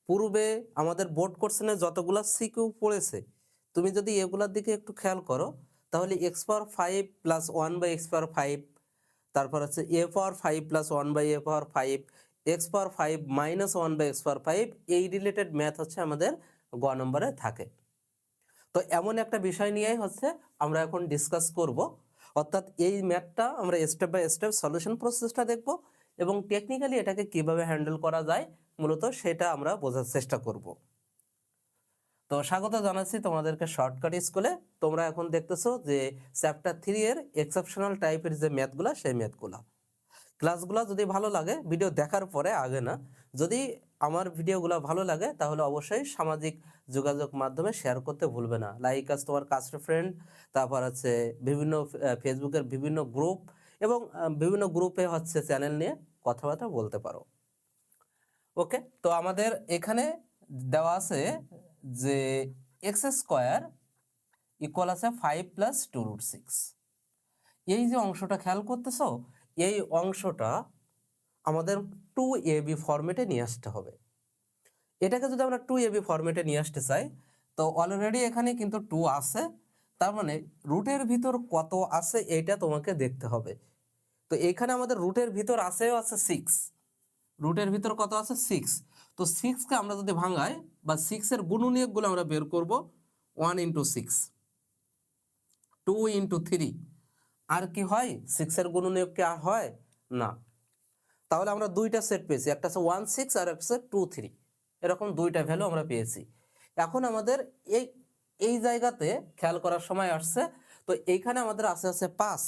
পূর্বে আমাদের বোর্ড কোশ্চেনে যতগুলো সিকিউ পড়েছে, তুমি যদি এগুলোর দিকে একটু খেয়াল করো, তাহলে এক্স পাওয়ার 5 প্লাস 1/x⁵, তারপর হচ্ছে a⁵ plus 1/a⁵, x⁵ minus 1/x⁵, এই রিলেটেড ম্যাথ হচ্ছে আমাদের গ নম্বরে থাকে। তো এমন একটা বিষয় নিয়েই হচ্ছে আমরা এখন ডিসকাস করব, অর্থাৎ এই ম্যাথটা আমরা স্টেপ বাই স্টেপ সলিউশন প্রসেসটা দেখব এবং টেকনিক্যালি এটাকে কিভাবে হ্যান্ডেল করা যায় মূলত সেটা আমরা বোঝার চেষ্টা করব। তো স্বাগত জানাচ্ছি তোমাদেরকে শর্টকাট স্কুলে। তোমরা এখন দেখতেছো যে চ্যাপ্টার 3 এর এক্সেপশনাল টাইপের যে ম্যাথগুলো, সেই ম্যাথগুলো ক্লাসগুলো যদি ভালো লাগে, ভিডিও দেখার পরে আগে না, যদি আমার ভিডিওগুলো ভালো লাগে তাহলে অবশ্যই সামাজিক যোগাযোগ মাধ্যমে শেয়ার করতে ভুলবে না। লাইক আস তোমার কাছের ফ্রেন্ড, তারপর হচ্ছে বিভিন্ন ফেসবুকের বিভিন্ন গ্রুপ এবং বিভিন্ন গ্রুপে হচ্ছে চ্যানেল নিয়ে কথাবার্তা বলতে পারো। ওকে, তো আমাদের এখানে দেওয়া আছে যে x² ইকুয়াল আছে 5 প্লাস 2√6। এই যে অংশটা খেয়াল করতেছো, এই অংশটা আমাদের 2ab ফরম্যাটে নিয়ে আসতে হবে। এটাকে যদি আমরা 2ab ফরম্যাটে নিয়ে আসতে চাই, তো অলরেডি এখানে কিন্তু 2 আছে, তার মানে রুটের ভিতর কত আছে এটা তোমাকে দেখতে হবে। তো এখানে আমাদের রুটের ভিতর আছে 6, রুটের ভিতর কত আছে 6। তো 6কে আমরা যদি ভাঙাই বা 6 এর গুণনীয়কগুলো আমরা বের করব, 1 × 6, 2 × 3, আর কি হয় 6 এর গুণনীয়ক কি আর হয় না। তাহলে আমরা দুইটা সেট পেয়েছি, একটা আছে 1 6 আর একটা আছে 2 3, এরকম দুইটা ভ্যালু আমরা পেয়েছি। এখন আমাদের এই এই জায়গাতে খেয়াল করার সময় আসছে, তো এইখানে আমাদের আছে 5।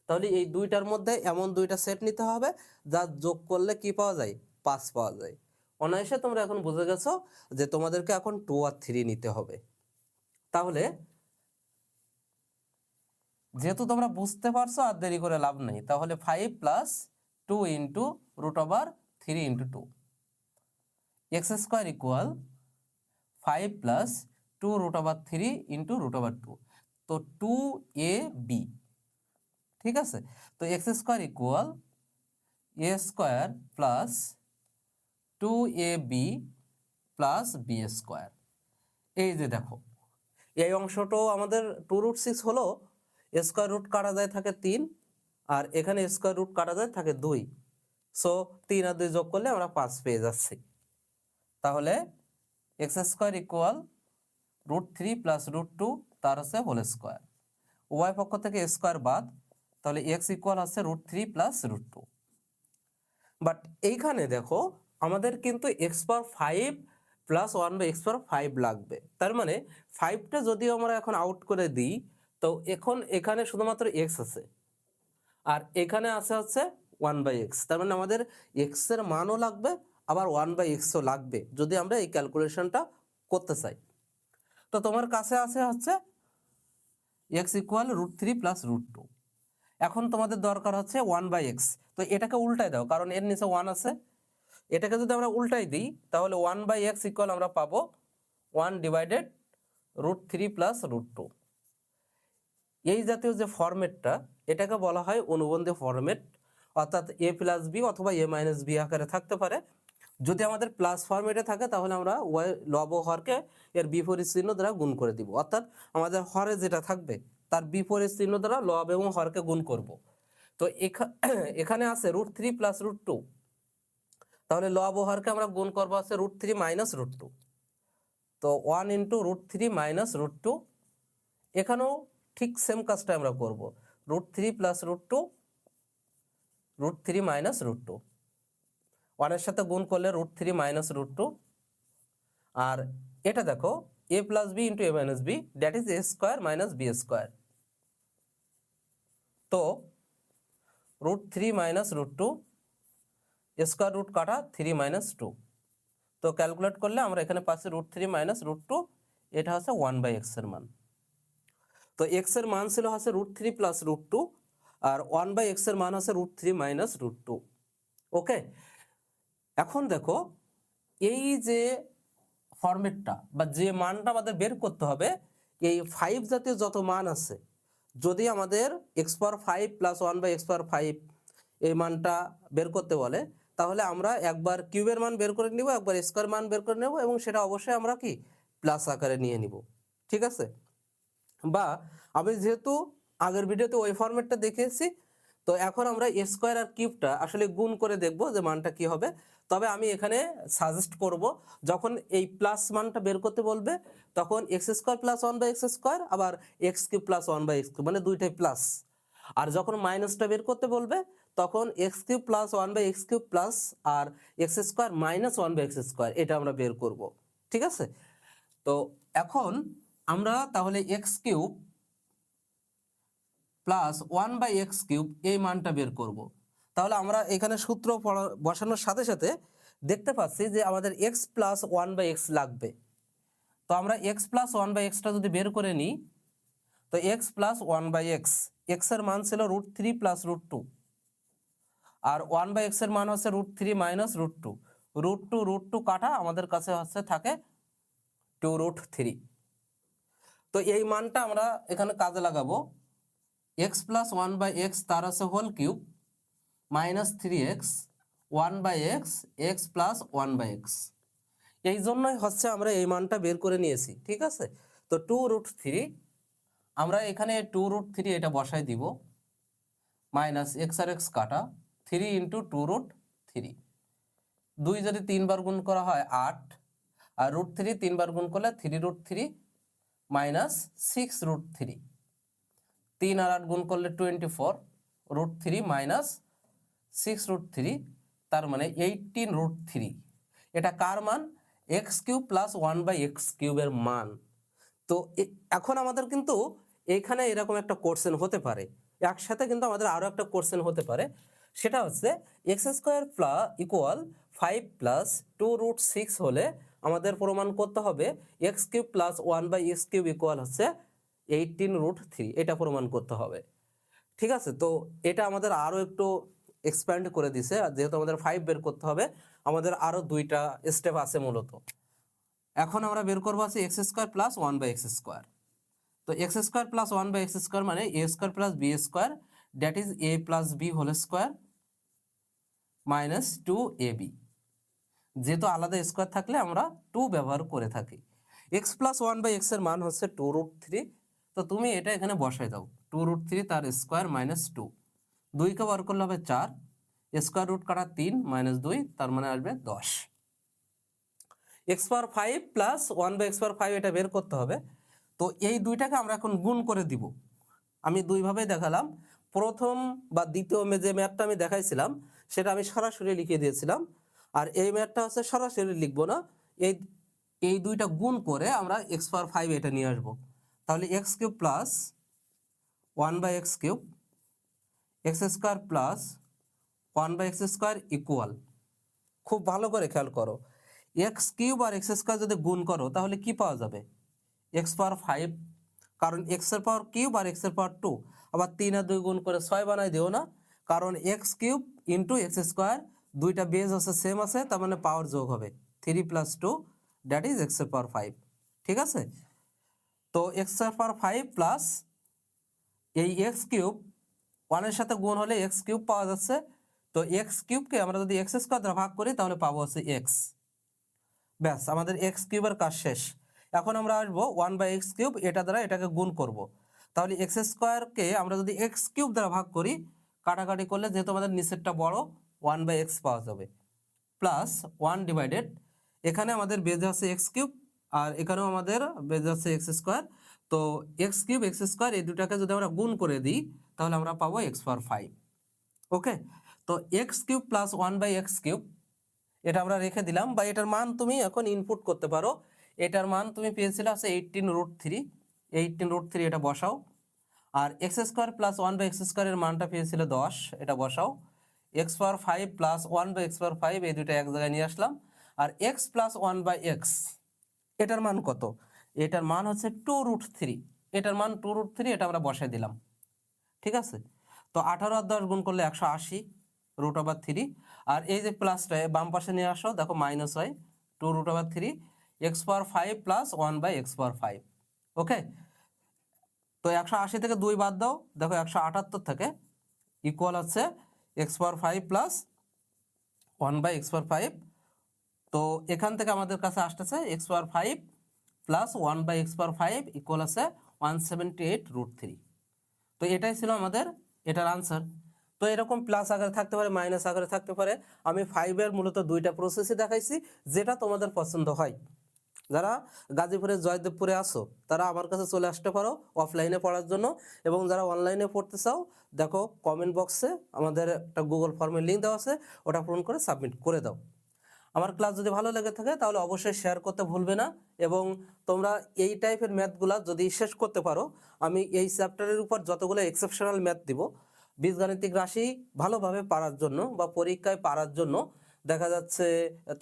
তাহলে এই দুইটার মধ্যে এমন দুইটা সেট নিতে হবে যা যোগ করলে কি পাওয়া যায়, 5 পাওয়া যায়। অনায়াসে তোমরা এখন বুঝে গেছো যে তোমাদেরকে এখন 2 আর 3 নিতে হবে। তাহলে যেহেতু তোমরা বুঝতে পারছো আর দেরি করে লাভ নেই, তাহলে 5 plus 2 into √3 into 2, x² equal 5 plus 2√3 into √2, তো 2ab, ঠিক আছে। তো x² equal a² plus 2ab plus b²। এই যে দেখো, এই অংশটাও আমাদের 2√6 হলো, স্কোয়ার রুট কাটা যায় থাকে 3, আর এখানে স্কোয়ার রুট কাটা যায় থাকে 2, সো 3 আর 2 যোগ করলে আমরা 5 পেয়ে যাচ্ছি। তাহলে x² ইকুয়াল √3 প্লাস √2 তার হচ্ছে হোল স্কোয়ার, উভয় পক্ষ থেকে স্কোয়ার বাদ, তাহলে x ইকুয়াল হচ্ছে √3 প্লাস √2। বাট এইখানে দেখো আমাদের কিন্তু x⁵ প্লাস 1/x⁵ লাগবে, তার মানে 5টা যদিও আমরা এখন আউট করে দিই, তো এখন এখানে শুধুমাত্র x আছে আর এখানে আছে হচ্ছে 1/x, তার মানে আমাদের x এর মানও লাগবে আবার 1/xও লাগবে যদি আমরা এই ক্যালকুলেশনটা করতে চাই। তো তোমার কাছে আছে হচ্ছে x ইকুয়াল √3 প্লাস √2। এখন তোমাদের দরকার হচ্ছে 1/x, তো এটাকে উল্টাই দাও কারণ এর নিচে 1 আছে। এটাকে যদি আমরা উল্টাই দিই তাহলে 1/x ইকুয়াল আমরা পাবো 1/√3 প্লাস √2। এই জাতীয় যে ফরম্যাটটা, এটাকে বলা হয় অনুবন্ধী ফরম্যাট, অর্থাৎ a প্লাস বি অথবা a মাইনাস বি আকারে থাকতে পারে। যদি আমাদের প্লাস ফরম্যাটে থাকে তাহলে আমরা লব ও হরকে এর বিপরীত চিহ্ন দ্বারা গুণ করে দিব, অর্থাৎ আমাদের হরে যেটা থাকবে তার বিপরীত চিহ্ন দ্বারা লব এবং হরকে গুণ করব। তো এখানে আছে √3 প্লাস √2, তাহলে লব ও হরকে আমরা গুণ করবো আছে √3 মাইনাস √2, তো 1 × √3 মাইনাস √2। এখানেও ঠিক সেম কাজটা আমরা করব, √3 প্লাস √2, √3 মাইনাস √2, 1 এর সাথে গুণ করলে √3 মাইনাস √2। আর এটা দেখো a plus b into a minus b, that is a² minus b²। তো √3 মাইনাস √2, স্কোয়ার রুট কাটা 3 মাইনাস 2, তো ক্যালকুলেট করলে আমরা এখানে পাচ্ছি √3 মাইনাস √2, এটা হচ্ছে 1/x এর মান। তো x এর মান ছিল হচ্ছে √3 প্লাস √2 আর 1/x এর মান হচ্ছে √3 মাইনাস √2। ওকে, এখন দেখো এই যে ফরম্যাটটা বা যে মানটা আমাদের বের করতে হবে, এই 5 জাতীয় যত মান আছে, যদি আমাদের x⁵ প্লাস 1/x⁵ এই মানটা বের করতে বলে, তাহলে আমরা একবার কিউবের মান বের করে নিব, একবার স্কোয়ার মান বের করে নেব, এবং সেটা অবশ্যই আমরা কি প্লাস আকারে নিয়ে নিব। ঠিক আছে, বা আমি যেহেতু আগের ভিডিওতে ওই ফরম্যাটটা দেখিয়েছি, তো এখন আমরা স্কোয়ার আর কিউবটা আসলে গুণ করে দেখব যে মানটা কি হবে। তবে আমি এখানে সাজেস্ট করব, যখন এই প্লাস মানটা বের করতে বলবে তখন x square plus one by x square, আবার x cube plus one by x cube, মানে দুইটাই প্লাস। আর যখন মাইনাসটা বের করতে বলবে তখন x cube plus one by x cube plus আর x square minus one by x square, এটা আমরা বের করব। ঠিক আছে, তো এখন আমরা তাহলে x cube plus one by x cube এই মানটা বের করব। তাহলে আমরা এখানে সূত্র বসানোর সাথে সাথে দেখতে পাচ্ছি যে আমাদের x plus one by x লাগবে। তো আমরা এক্স প্লাস ওয়ান বাই এক্সটা যদি বের করে নিই, তো x plus one by x, এক্সের মান ছিল √3 প্লাস √2, আর ওয়ান বাই এক্সের মান হচ্ছে √3 মাইনাস √2, √2 কাটা আমাদের কাছে হচ্ছে থাকে 2√3। তো এই মানটা আমরা এখানে কাজে লাগাবো। X plus one by x তার আছে whole cube minus 3x, one by x, x plus one by x. এই জন্যই হচ্ছে আমরা এই মানটা বের করে নিয়েছি। ঠিক আছে, তো 2√3 আমরা এখানে 2√3 এটা বসাই দিব, মাইনাস এক্স আর এক্স কাটা 3 ইন্টু 2√3, 2 যদি 3 বার গুণ করা হয় 8, আর √3 3 বার গুণ করলে 3√3 মাইনাস 6√3, 3 আর 8 গুণ করলে 24, √3 মাইনাস 6√3, তার মানে 18√3। এটা কার মান? X cube plus one by x কিউবের মান। তো এখন আমাদের কিন্তু এখানে এরকম একটা কোশ্চেন হতে পারে, একসাথে কিন্তু আমাদের আরো একটা কোশ্চেন হতে পারে। সেটা হচ্ছে x square plus equal 5 plus 2√6 হলে আমাদের প্রমাণ করতে হবে x cube plus one by x cube equal হচ্ছে 18√3, এটা প্রমাণ করতে হবে। ঠিক আছে, তো এটা আমাদের আরো একটু এক্সপ্যান্ড করে দিছে, যেহেতু আমাদের 5 বের করতে হবে, আমাদের আরো দুইটা স্টেপ আছে মূলত। এখন আমরা বের করবো আছে x square plus one by x square. তো x square plus one by x square মানে a square plus b square, that is a plus b whole square minus 2ab। যেহেতু আলাদা স্কোয়ার থাকলে আমরা 2 ব্যবহার করে থাকি। X plus one by x এর মান হচ্ছে 2√3, তো তুমি এটা এখানে বসাই দাও, 2√3 তার স্কোয়ার মাইনাস 2, 2 কে বার করলে হবে 4, স্কোয়ার রুট কাটা 3 মাইনাস 2, তার মানে আসবে 10। X power 5 plus one by x power 5 এটা বের করতে হবে। তো এই দুইটাকে আমরা এখন গুণ করে দিব। আমি দুইভাবে দেখালাম, প্রথম বা দ্বিতীয় যে ম্যাথটা আমি দেখাইছিলাম সেটা আমি সরাসরি লিখে দিয়েছিলাম, আর এই ম্যাথটা হচ্ছে সরাসরি লিখবো না, এই এই দুইটা গুণ করে আমরা এক্স পাওয়ার 5 এটা নিয়ে আসবো। তাহলে x cube plus one by x cube x square plus one by x square equal, খুব ভালো করে খেয়াল করো, এক্স কিউব আর এক্স স্কোয়ার যদি গুণ করো তাহলে কি পাওয়া যাবে? এক্স পাওয়ার 5, কারণ এক্স এর পাওয়ার কিউব আর এক্স এর পাওয়ার 2, আবার 3 আর 2 গুণ করে 6 বানাই দিও না, কারণ x cube into x square দুইটা বেজ আছে সেম আছে, তার মানে পাওয়ার যোগ হবে 3 + 2, দ্যাট ইজ এক্স এর পাওয়ার 5। ঠিক আছে, তো এক্স এর পাওয়ার 5 প্লাস এই এক্স কিউব ওয়ানের সাথে গুণ হলে এক্স কিউব পাওয়া যাচ্ছে, তো এক্স কিউবকে আমরা যদি এক্স স্কোয়ার দ্বারা ভাগ করি তাহলে পাবো হচ্ছে এক্স। ব্যাস, আমাদের এক্স কিউবের কাজ শেষ। এখন আমরা আসবো ওয়ান বাই এক্স কিউব, এটা দ্বারা এটাকে গুণ করব। তাহলে এক্স স্কোয়ারকে আমরা যদি এক্স কিউব দ্বারা ভাগ করি, কাটাকাটি করলে যেহেতু আমাদের নিচেরটা বড়, ওয়ান বাই এক্স পাওয়া যাবে, প্লাস ওয়ান ডিভাইডেড, এখানে আমাদের বেজে আছে এক্স কিউব আর এখানেও আমাদের বেজে আছে এক্স স্কোয়ার, তো এক্স কিউব এক্স স্কোয়ার এই দুটাকে যদি আমরা গুণ করে দিই তাহলে আমরা পাবো এক্স পাওয়ার 5। ওকে, তো x cube plus one by x cube এটা আমরা রেখে দিলাম, বা এটার মান তুমি এখন ইনপুট করতে পারো। এটার মান তুমি পেয়েছিলে আছে 18√3, 18√3 এটা বসাও, আর x square plus one by x স্কোয়ারের মানটা পেয়েছিল 10, এটা বসাও, x power 5 plus one by x power 5 এই দুটো এক জায়গায় নিয়ে আসলাম, আর x plus one by x এটার মান কত? এটার মান হচ্ছে 2√3, এটার মান 2√3, এটা আমরা বসাই দিলাম। ঠিক আছে, তো 18 আর 10 গুণ করলে 180 √3, আর এই যে প্লাসটা বাম পাশে নিয়ে আসো, দেখো মাইনাস হয় 2√3 x power 5 plus one by x power 5। Okay, তো 180 থেকে 2 বাদ দাও, দেখো 178 থেকে ইকুয়াল হচ্ছে এক্স পাওয়ার 5 প্লাস 1/x^5। তো এখান থেকে আমাদের কাছে আসতেছে x^5 প্লাস 1/x^5 ইকুয়াল আছে 178√3। তো এটাই ছিল আমাদের এটার আনসার। তো এরকম প্লাস আকারে থাকতে পারে, মাইনাস আকারে থাকতে পারে। আমি 5-এর মূলত দুইটা প্রসেসই দেখাইছি, যেটা তোমাদের পছন্দ হয়। যারা গাজীপুরে জয়দেবপুরে আসো তারা আমার কাছে চলে আসতে পারো অফলাইনে পড়ার জন্য, এবং যারা অনলাইনে পড়তে চাও দেখো কমেন্ট বক্সে আমাদের একটা গুগল ফর্মের লিঙ্ক দেওয়া আছে, ওটা পূরণ করে সাবমিট করে দাও। আমার ক্লাস যদি ভালো লেগে থাকে তাহলে অবশ্যই শেয়ার করতে ভুলবে না, এবং তোমরা এই টাইপের ম্যাথগুলা যদি শেষ করতে পারো, আমি এই চ্যাপ্টারের উপর যতগুলো এক্সেপশনাল ম্যাথ দিব বীজগাণিতিক রাশি ভালোভাবে পারার জন্য বা পরীক্ষায় পারার জন্য, দেখা যাচ্ছে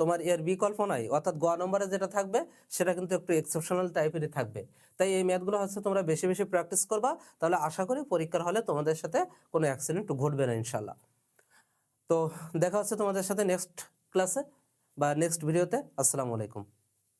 তোমার এর বিকল্প নাই, অর্থাৎ গ নম্বরে যেটা থাকবে সেটা কিন্তু একটু এক্সেপশনাল টাইপেরই থাকবে। তাই এই ম্যাথগুলো হচ্ছে তোমরা বেশি বেশি প্র্যাকটিস করবা, তাহলে আশা করি পরীক্ষার হলে তোমাদের সাথে কোনো অ্যাক্সিডেন্ট ঘটবে না ইনশাল্লাহ। তো দেখা হচ্ছে তোমাদের সাথে নেক্সট ক্লাসে বা নেক্সট ভিডিওতে। আসসালামু আলাইকুম।